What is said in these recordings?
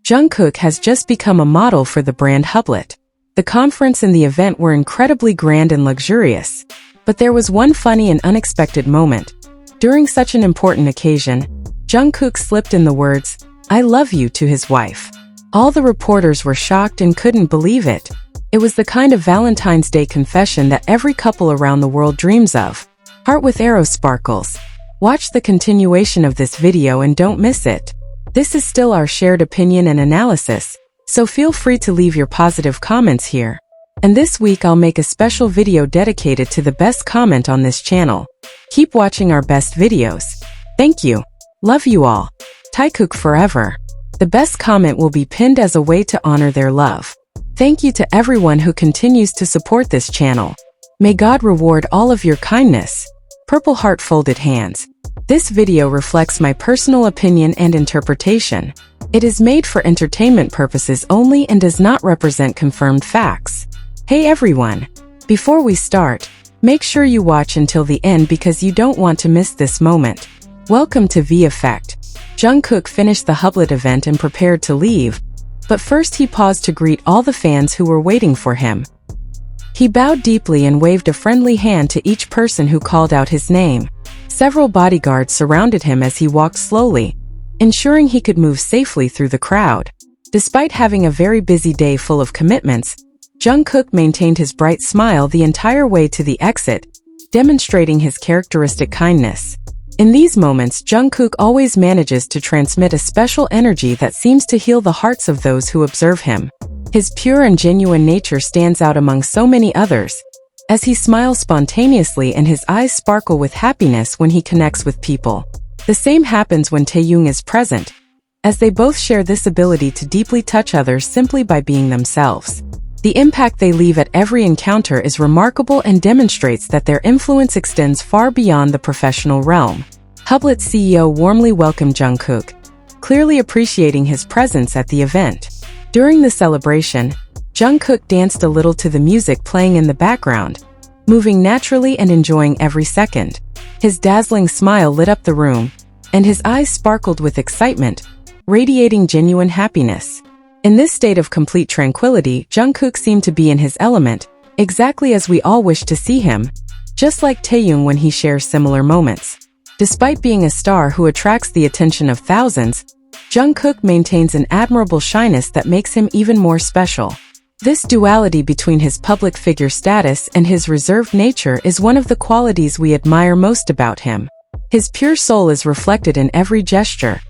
Jungkook has just become a model for the brand Hublot. The conference and the event were incredibly grand and luxurious. But there was one funny and unexpected moment. During such an important occasion, Jungkook slipped in the words, "I love you," to his wife. All the reporters were shocked and couldn't believe it. It was the kind of Valentine's Day confession that every couple around the world dreams of. Heart with arrow sparkles. Watch the continuation of this video and don't miss it. This is still our shared opinion and analysis, so feel free to leave your positive comments here. And this week I'll make a special video dedicated to the best comment on this channel. Keep watching our best videos. Thank you. Love you all. TAEKOOK forever. The best comment will be pinned as a way to honor their love. Thank you to everyone who continues to support this channel. May God reward all of your kindness. Purple heart folded hands. This video reflects my personal opinion and interpretation. It is made for entertainment purposes only and does not represent confirmed facts. Hey everyone! Before we start, make sure you watch until the end because you don't want to miss this moment. Welcome to VKook. Jungkook finished the Hublot event and prepared to leave, but first he paused to greet all the fans who were waiting for him. He bowed deeply and waved a friendly hand to each person who called out his name. Several bodyguards surrounded him as he walked slowly, ensuring he could move safely through the crowd. Despite having a very busy day full of commitments, Jungkook maintained his bright smile the entire way to the exit, demonstrating his characteristic kindness. In these moments, Jungkook always manages to transmit a special energy that seems to heal the hearts of those who observe him. His pure and genuine nature stands out among so many others, as he smiles spontaneously and his eyes sparkle with happiness when he connects with people. The same happens when Taehyung is present, as they both share this ability to deeply touch others simply by being themselves. The impact they leave at every encounter is remarkable and demonstrates that their influence extends far beyond the professional realm. Hublot CEO warmly welcomed Jungkook, clearly appreciating his presence at the event. During the celebration, Jungkook danced a little to the music playing in the background, moving naturally and enjoying every second. His dazzling smile lit up the room, and his eyes sparkled with excitement, radiating genuine happiness. In this state of complete tranquility, Jungkook seemed to be in his element, exactly as we all wish to see him, just like Taehyung when he shares similar moments. Despite being a star who attracts the attention of thousands, Jungkook maintains an admirable shyness that makes him even more special. This duality between his public figure status and his reserved nature is one of the qualities we admire most about him. His pure soul is reflected in every gesture,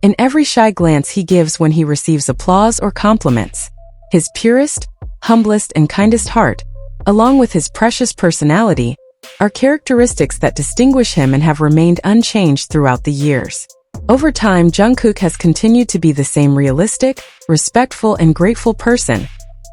in every shy glance he gives when he receives applause or compliments. His purest, humblest, and kindest heart, along with his precious personality, are characteristics that distinguish him and have remained unchanged throughout the years. Over time, Jungkook has continued to be the same realistic, respectful, and grateful person,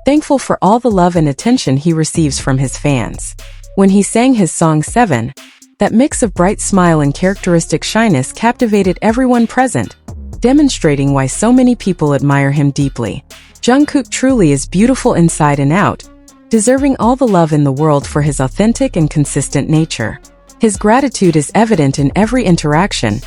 thankful for all the love and attention he receives from his fans. When he sang his song 7, that mix of bright smile and characteristic shyness captivated everyone present, demonstrating why so many people admire him deeply. Jungkook truly is beautiful inside and out, deserving all the love in the world for his authentic and consistent nature. His gratitude is evident in every interaction,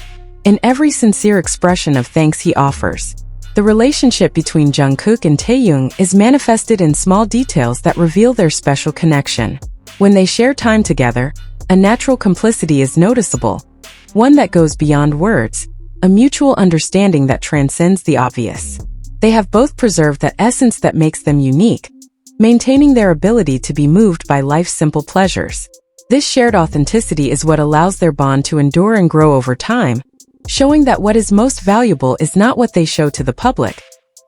in every sincere expression of thanks he offers. The relationship between Jungkook and Taehyung is manifested in small details that reveal their special connection. When they share time together, a natural complicity is noticeable, one that goes beyond words, a mutual understanding that transcends the obvious. They have both preserved that essence that makes them unique, maintaining their ability to be moved by life's simple pleasures. This shared authenticity is what allows their bond to endure and grow over time, showing that what is most valuable is not what they show to the public,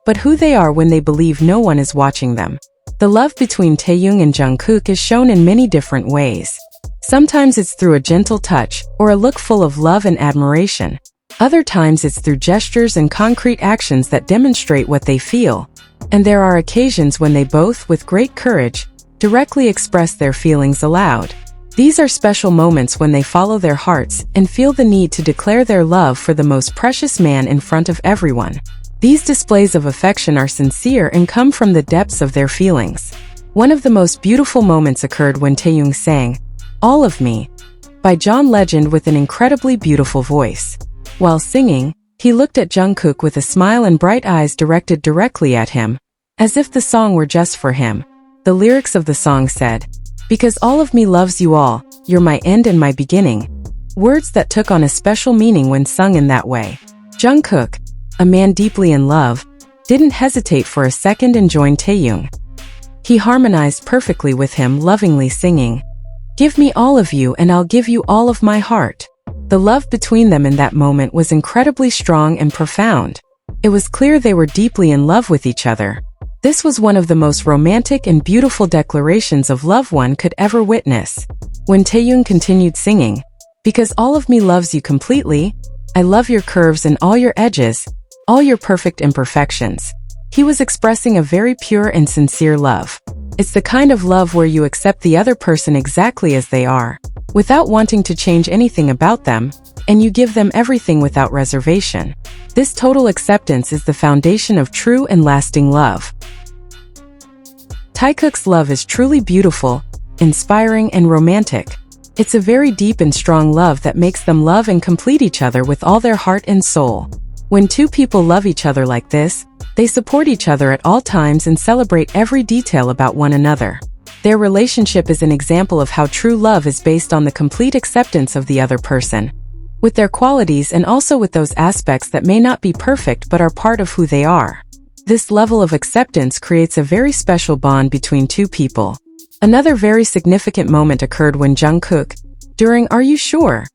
but who they are when they believe no one is watching them. The love between Taehyung and Jungkook is shown in many different ways. Sometimes it's through a gentle touch or a look full of love and admiration. Other times it's through gestures and concrete actions that demonstrate what they feel. And there are occasions when they both, with great courage, directly express their feelings aloud. These are special moments when they follow their hearts and feel the need to declare their love for the most precious man in front of everyone. These displays of affection are sincere and come from the depths of their feelings. One of the most beautiful moments occurred when Taehyung sang "All of Me" by John Legend with an incredibly beautiful voice. While singing, He looked at Jungkook with a smile and bright eyes directed directly at him, as if the song were just for him. The lyrics of the song said, "Because all of me loves you all, you're my end and my beginning." Words that took on a special meaning when sung in that way. Jungkook, a man deeply in love, didn't hesitate for a second and joined Taehyung. He harmonized perfectly with him, lovingly singing, "Give me all of you and I'll give you all of my heart." The love between them in that moment was incredibly strong and profound. It was clear they were deeply in love with each other. This was one of the most romantic and beautiful declarations of love one could ever witness. When Taehyung continued singing, "Because all of me loves you completely, I love your curves and all your edges, all your perfect imperfections," he was expressing a very pure and sincere love. It's the kind of love where you accept the other person exactly as they are, without wanting to change anything about them, and you give them everything without reservation. This total acceptance is the foundation of true and lasting love. TAEKOOK'S love is truly beautiful, inspiring, and romantic. It's a very deep and strong love that makes them love and complete each other with all their heart and soul. When two people love each other like this, they support each other at all times and celebrate every detail about one another. Their relationship is an example of how true love is based on the complete acceptance of the other person, with their qualities and also with those aspects that may not be perfect but are part of who they are. This level of acceptance creates a very special bond between two people. Another very significant moment occurred when Jungkook, during Are You Sure?,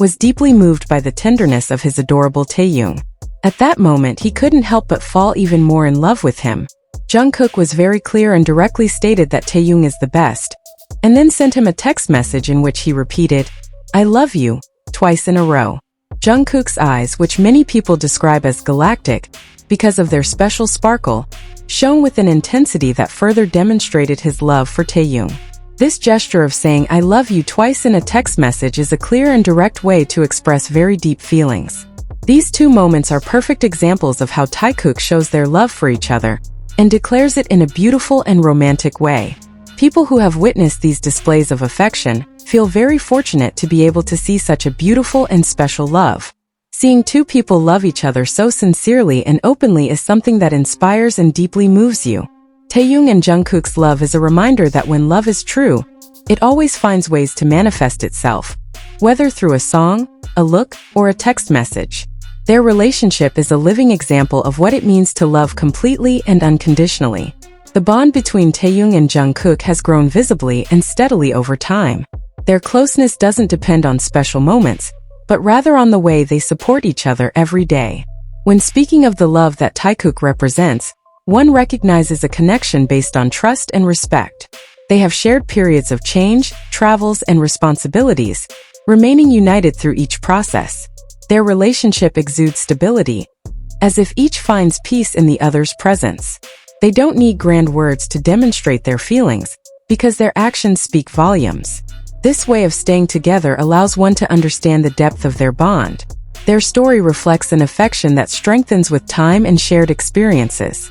was deeply moved by the tenderness of his adorable Taehyung. At that moment he couldn't help but fall even more in love with him. Jungkook was very clear and directly stated that Taehyung is the best, and then sent him a text message in which he repeated, "I love you," twice in a row. Jungkook's eyes, which many people describe as galactic because of their special sparkle, shone with an intensity that further demonstrated his love for Taehyung. This gesture of saying "I love you" twice in a text message is a clear and direct way to express very deep feelings. These two moments are perfect examples of how TAEKOOK shows their love for each other and declares it in a beautiful and romantic way. People who have witnessed these displays of affection feel very fortunate to be able to see such a beautiful and special love. Seeing two people love each other so sincerely and openly is something that inspires and deeply moves you. Taehyung and Jungkook's love is a reminder that when love is true, it always finds ways to manifest itself, whether through a song, a look, or a text message. Their relationship is a living example of what it means to love completely and unconditionally. The bond between Taehyung and Jungkook has grown visibly and steadily over time. Their closeness doesn't depend on special moments, but rather on the way they support each other every day. When speaking of the love that TAEKOOK represents, one recognizes a connection based on trust and respect. They have shared periods of change, travels, and responsibilities, remaining united through each process. Their relationship exudes stability, as if each finds peace in the other's presence. They don't need grand words to demonstrate their feelings, because their actions speak volumes. This way of staying together allows one to understand the depth of their bond. Their story reflects an affection that strengthens with time and shared experiences.